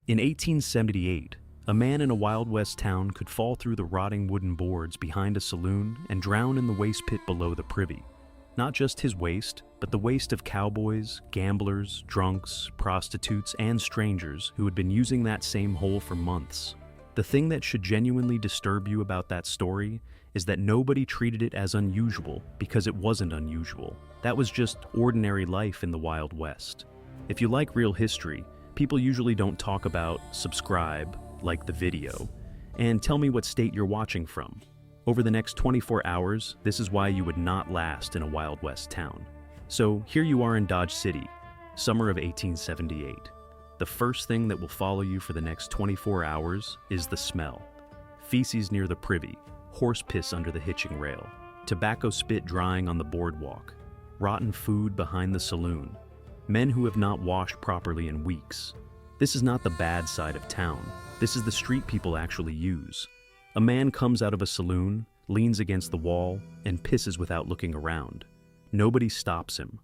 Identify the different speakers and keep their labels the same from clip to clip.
Speaker 1: In 1878, a man in a Wild West town could fall through the rotting wooden boards behind a saloon and drown in the waste pit below the privy. Not just his waste, but the waste of cowboys, gamblers, drunks, prostitutes, and strangers who had been using that same hole for months. The thing that should genuinely disturb you about that story is that nobody treated it as unusual because it wasn't unusual. That was just ordinary life in the Wild West. If you like real history, people usually don't talk about subscribe, like the video, and tell me what state you're watching from. Over the next 24 hours, this is why you would not last in a Wild West town. So here you are in Dodge City, summer of 1878. The first thing that will follow you for the next 24 hours is the smell. Feces near the privy, horse piss under the hitching rail, tobacco spit drying on the boardwalk, rotten food behind the saloon, men who have not washed properly in weeks. This is not the bad side of town. This is the street people actually use. A man comes out of a saloon, leans against the wall, and pisses without looking around. Nobody stops him.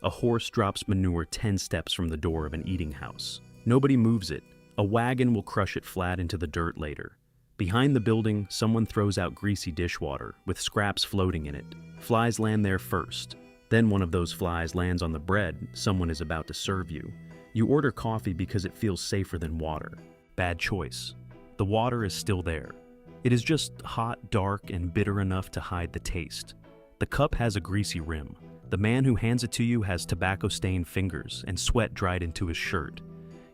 Speaker 1: A horse drops manure 10 steps from the door of an eating house. Nobody moves it. A wagon will crush it flat into the dirt later. Behind the building, someone throws out greasy dishwater with scraps floating in it. Flies land there first. Then one of those flies lands on the bread someone is about to serve you. You order coffee because it feels safer than water. Bad choice. The water is still there. It is just hot, dark, and bitter enough to hide the taste. The cup has a greasy rim. The man who hands it to you has tobacco-stained fingers and sweat dried into his shirt.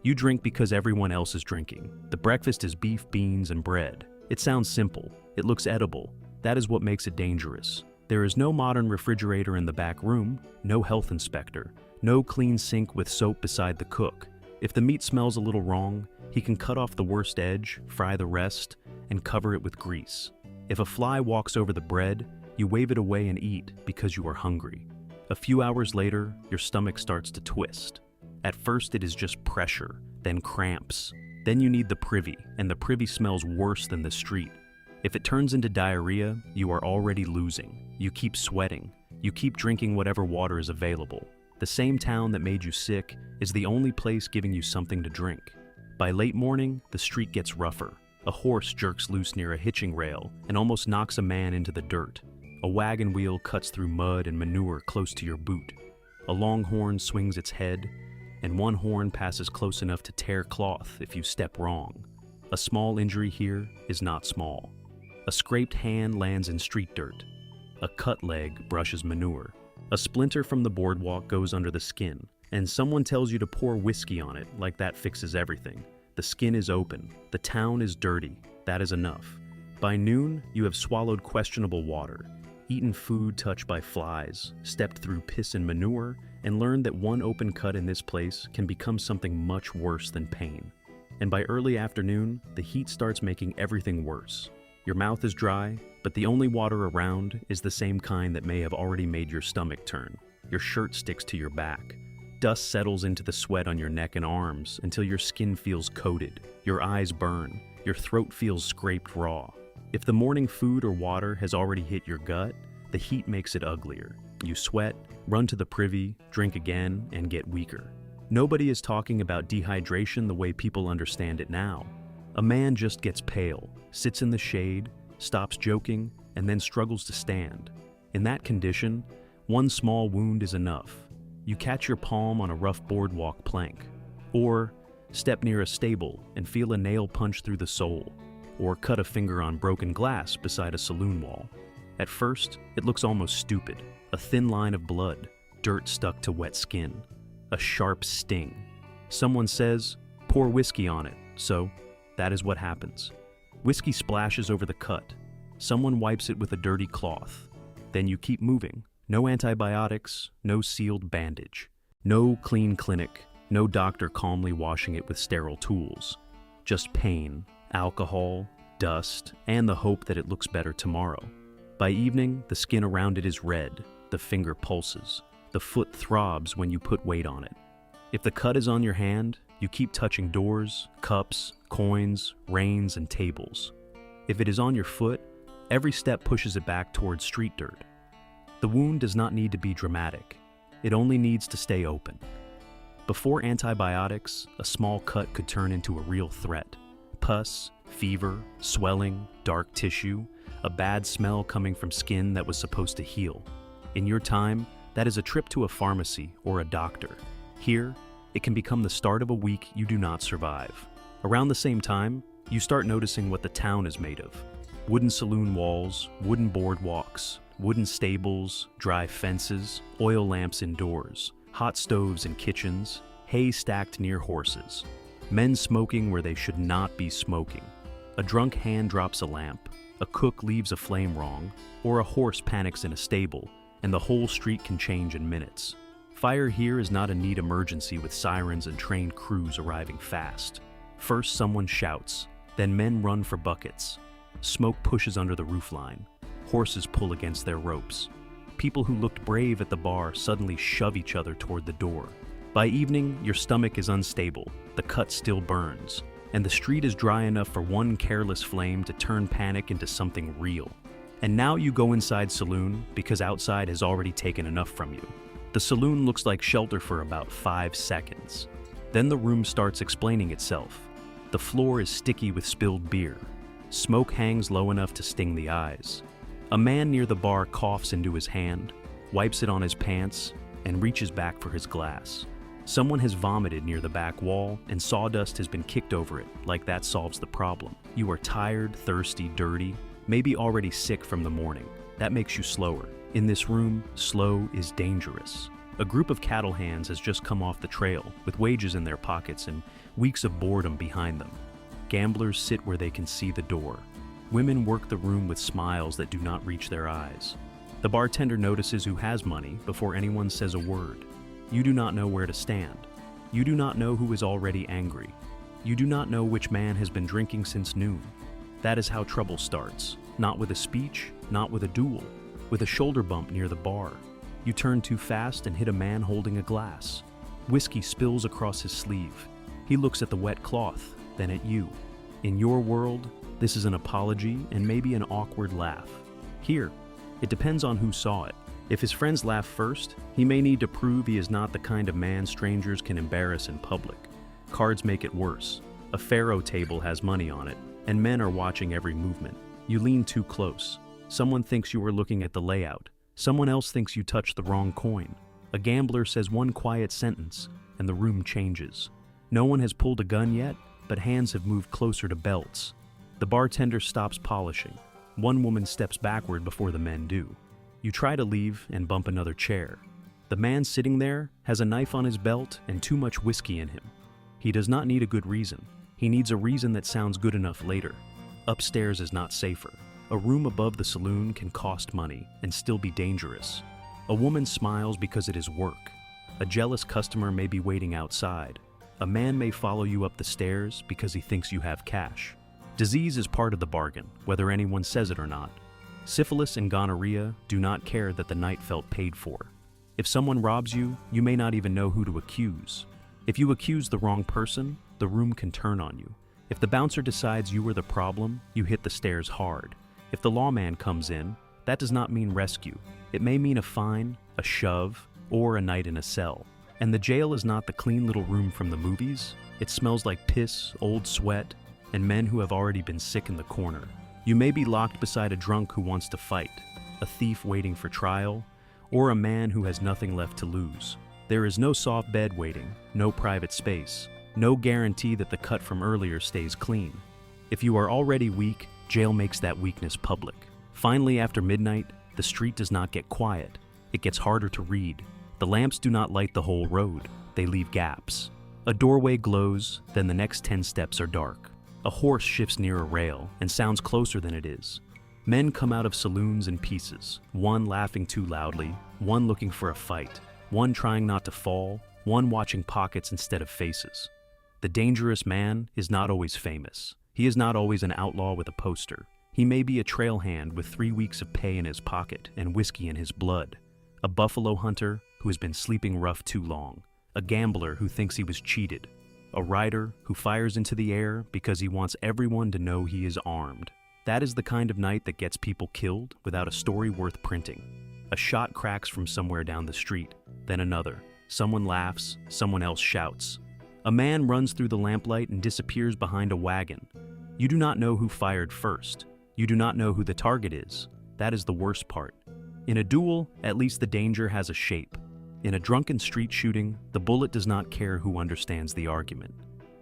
Speaker 1: You drink because everyone else is drinking. The breakfast is beef, beans, and bread. It sounds simple. It looks edible. That is what makes it dangerous. There is no modern refrigerator in the back room, no health inspector, no clean sink with soap beside the cook. If the meat smells a little wrong, he can cut off the worst edge, fry the rest, and cover it with grease. If a fly walks over the bread, you wave it away and eat because you are hungry. A few hours later, your stomach starts to twist. At first it is just pressure, then cramps. Then you need the privy, and the privy smells worse than the street. If it turns into diarrhea, you are already losing. You keep sweating. You keep drinking whatever water is available. The same town that made you sick is the only place giving you something to drink. By late morning, the street gets rougher. A horse jerks loose near a hitching rail and almost knocks a man into the dirt. A wagon wheel cuts through mud and manure close to your boot. A long horn swings its head, and one horn passes close enough to tear cloth if you step wrong. A small injury here is not small. A scraped hand lands in street dirt. A cut leg brushes manure. A splinter from the boardwalk goes under the skin, and someone tells you to pour whiskey on it like that fixes everything. The skin is open. The town is dirty. That is enough. By noon, you have swallowed questionable water, eaten food touched by flies, stepped through piss and manure, and learned that one open cut in this place can become something much worse than pain. And by early afternoon, the heat starts making everything worse. Your mouth is dry, but the only water around is the same kind that may have already made your stomach turn. Your shirt sticks to your back. Dust settles into the sweat on your neck and arms until your skin feels coated, your eyes burn, your throat feels scraped raw. If the morning food or water has already hit your gut, the heat makes it uglier. You sweat, run to the privy, drink again, and get weaker. Nobody is talking about dehydration the way people understand it now. A man just gets pale, sits in the shade, stops joking, and then struggles to stand. In that condition, one small wound is enough. You catch your palm on a rough boardwalk plank, or step near a stable and feel a nail punch through the sole, or cut a finger on broken glass beside a saloon wall. At first, it looks almost stupid. A thin line of blood, dirt stuck to wet skin, a sharp sting. Someone says, pour whiskey on it, so that is what happens. Whiskey splashes over the cut. Someone wipes it with a dirty cloth. Then you keep moving. No antibiotics, no sealed bandage. No clean clinic, no doctor calmly washing it with sterile tools. Just pain, alcohol, dust, and the hope that it looks better tomorrow. By evening, the skin around it is red, the finger pulses, the foot throbs when you put weight on it. If the cut is on your hand, you keep touching doors, cups, coins, reins, and tables. If it is on your foot, every step pushes it back towards street dirt. The wound does not need to be dramatic. It only needs to stay open. Before antibiotics, a small cut could turn into a real threat. Pus, fever, swelling, dark tissue, a bad smell coming from skin that was supposed to heal. In your time, that is a trip to a pharmacy or a doctor. Here, it can become the start of a week you do not survive. Around the same time, you start noticing what the town is made of. Wooden saloon walls, wooden boardwalks, wooden stables, dry fences, oil lamps indoors, hot stoves in kitchens, hay stacked near horses, men smoking where they should not be smoking. A drunk hand drops a lamp, a cook leaves a flame wrong, or a horse panics in a stable, and the whole street can change in minutes. Fire here is not a neat emergency with sirens and trained crews arriving fast. First someone shouts, then men run for buckets. Smoke pushes under the roofline. Horses pull against their ropes. People who looked brave at the bar suddenly shove each other toward the door. By evening, your stomach is unstable, the cut still burns, and the street is dry enough for one careless flame to turn panic into something real. And now you go inside saloon because outside has already taken enough from you. The saloon looks like shelter for about 5 seconds. Then the room starts explaining itself. The floor is sticky with spilled beer. Smoke hangs low enough to sting the eyes. A man near the bar coughs into his hand, wipes it on his pants, and reaches back for his glass. Someone has vomited near the back wall, and sawdust has been kicked over it, like that solves the problem. You are tired, thirsty, dirty, maybe already sick from the morning. That makes you slower. In this room, slow is dangerous. A group of cattle hands has just come off the trail, with wages in their pockets and weeks of boredom behind them. Gamblers sit where they can see the door. Women work the room with smiles that do not reach their eyes. The bartender notices who has money before anyone says a word. You do not know where to stand. You do not know who is already angry. You do not know which man has been drinking since noon. That is how trouble starts. Not with a speech, not with a duel, with a shoulder bump near the bar. You turn too fast and hit a man holding a glass. Whiskey spills across his sleeve. He looks at the wet cloth, then at you. In your world, this is an apology and maybe an awkward laugh. Here, it depends on who saw it. If his friends laugh first, he may need to prove he is not the kind of man strangers can embarrass in public. Cards make it worse. A faro table has money on it, and men are watching every movement. You lean too close. Someone thinks you are looking at the layout. Someone else thinks you touched the wrong coin. A gambler says one quiet sentence, and the room changes. No one has pulled a gun yet, but hands have moved closer to belts. The bartender stops polishing. One woman steps backward before the men do. You try to leave and bump another chair. The man sitting there has a knife on his belt and too much whiskey in him. He does not need a good reason. He needs a reason that sounds good enough later. Upstairs is not safer. A room above the saloon can cost money and still be dangerous. A woman smiles because it is work. A jealous customer may be waiting outside. A man may follow you up the stairs because he thinks you have cash. Disease is part of the bargain, whether anyone says it or not. Syphilis and gonorrhea do not care that the night felt paid for. If someone robs you, you may not even know who to accuse. If you accuse the wrong person, the room can turn on you. If the bouncer decides you were the problem, you hit the stairs hard. If the lawman comes in, that does not mean rescue. It may mean a fine, a shove, or a night in a cell. And the jail is not the clean little room from the movies. It smells like piss, old sweat, and men who have already been sick in the corner. You may be locked beside a drunk who wants to fight, a thief waiting for trial, or a man who has nothing left to lose. There is no soft bed waiting, no private space, no guarantee that the cut from earlier stays clean. If you are already weak, jail makes that weakness public. Finally, after midnight, the street does not get quiet. It gets harder to read. The lamps do not light the whole road. They leave gaps. A doorway glows, then the next 10 steps are dark. A horse shifts near a rail and sounds closer than it is. Men come out of saloons in pieces, one laughing too loudly, one looking for a fight, one trying not to fall, one watching pockets instead of faces. The dangerous man is not always famous. He is not always an outlaw with a poster. He may be a trail hand with 3 weeks of pay in his pocket and whiskey in his blood. A buffalo hunter who has been sleeping rough too long. A gambler who thinks he was cheated. A rider who fires into the air because he wants everyone to know he is armed. That is the kind of night that gets people killed without a story worth printing. A shot cracks from somewhere down the street, then another. Someone laughs, someone else shouts. A man runs through the lamplight and disappears behind a wagon. You do not know who fired first. You do not know who the target is. That is the worst part. In a duel, at least the danger has a shape. In a drunken street shooting, the bullet does not care who understands the argument.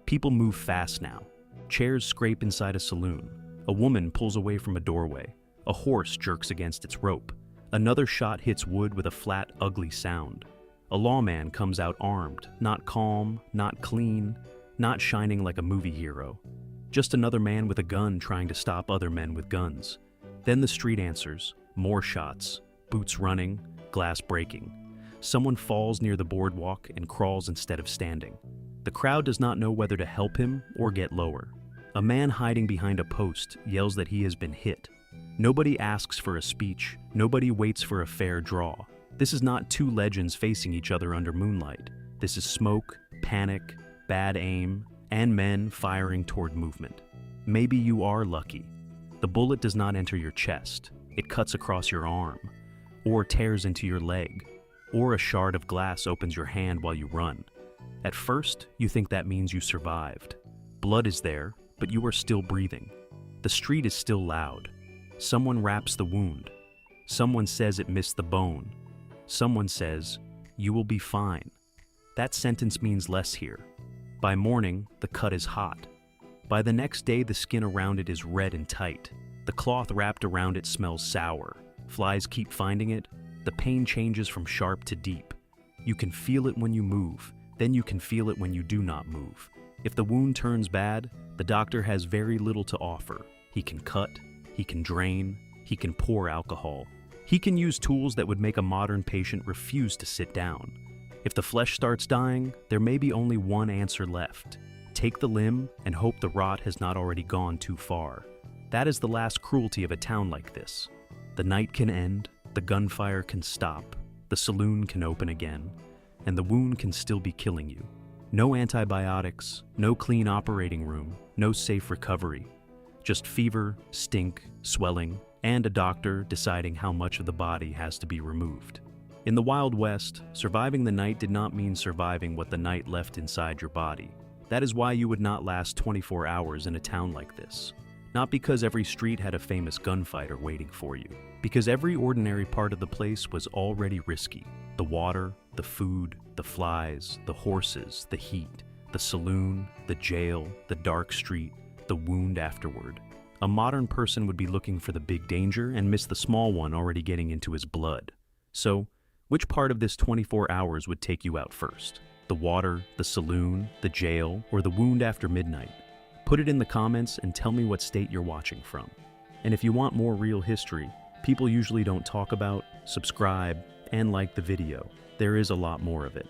Speaker 1: People move fast now. Chairs scrape inside a saloon. A woman pulls away from a doorway. A horse jerks against its rope. Another shot hits wood with a flat, ugly sound. A lawman comes out armed, not calm, not clean, not shining like a movie hero. Just another man with a gun trying to stop other men with guns. Then the street answers, more shots, boots running, glass breaking. Someone falls near the boardwalk and crawls instead of standing. The crowd does not know whether to help him or get lower. A man hiding behind a post yells that he has been hit. Nobody asks for a speech, nobody waits for a fair draw. This is not two legends facing each other under moonlight. This is smoke, panic, bad aim, and men firing toward movement. Maybe you are lucky. The bullet does not enter your chest. It cuts across your arm, or tears into your leg, or a shard of glass opens your hand while you run. At first, you think that means you survived. Blood is there, but you are still breathing. The street is still loud. Someone wraps the wound. Someone says it missed the bone. Someone says, "You will be fine." That sentence means less here. By morning, the cut is hot. By the next day, the skin around it is red and tight. The cloth wrapped around it smells sour. Flies keep finding it. The pain changes from sharp to deep. You can feel it when you move, then you can feel it when you do not move. If the wound turns bad, the doctor has very little to offer. He can cut, he can drain, he can pour alcohol. He can use tools that would make a modern patient refuse to sit down. If the flesh starts dying, there may be only one answer left. Take the limb and hope the rot has not already gone too far. That is the last cruelty of a town like this. The night can end, the gunfire can stop, the saloon can open again, and the wound can still be killing you. No antibiotics, no clean operating room, no safe recovery. Just fever, stink, swelling, and a doctor deciding how much of the body has to be removed. In the Wild West, surviving the night did not mean surviving what the night left inside your body. That is why you would not last 24 hours in a town like this. Not because every street had a famous gunfighter waiting for you. Because every ordinary part of the place was already risky. The water, the food, the flies, the horses, the heat, the saloon, the jail, the dark street, the wound afterward. A modern person would be looking for the big danger and miss the small one already getting into his blood. So, which part of this 24 hours would take you out first? The water, the saloon, the jail, or the wound after midnight? Put it in the comments and tell me what state you're watching from. And if you want more real history, people usually don't talk about, subscribe, and like the video. There is a lot more of it.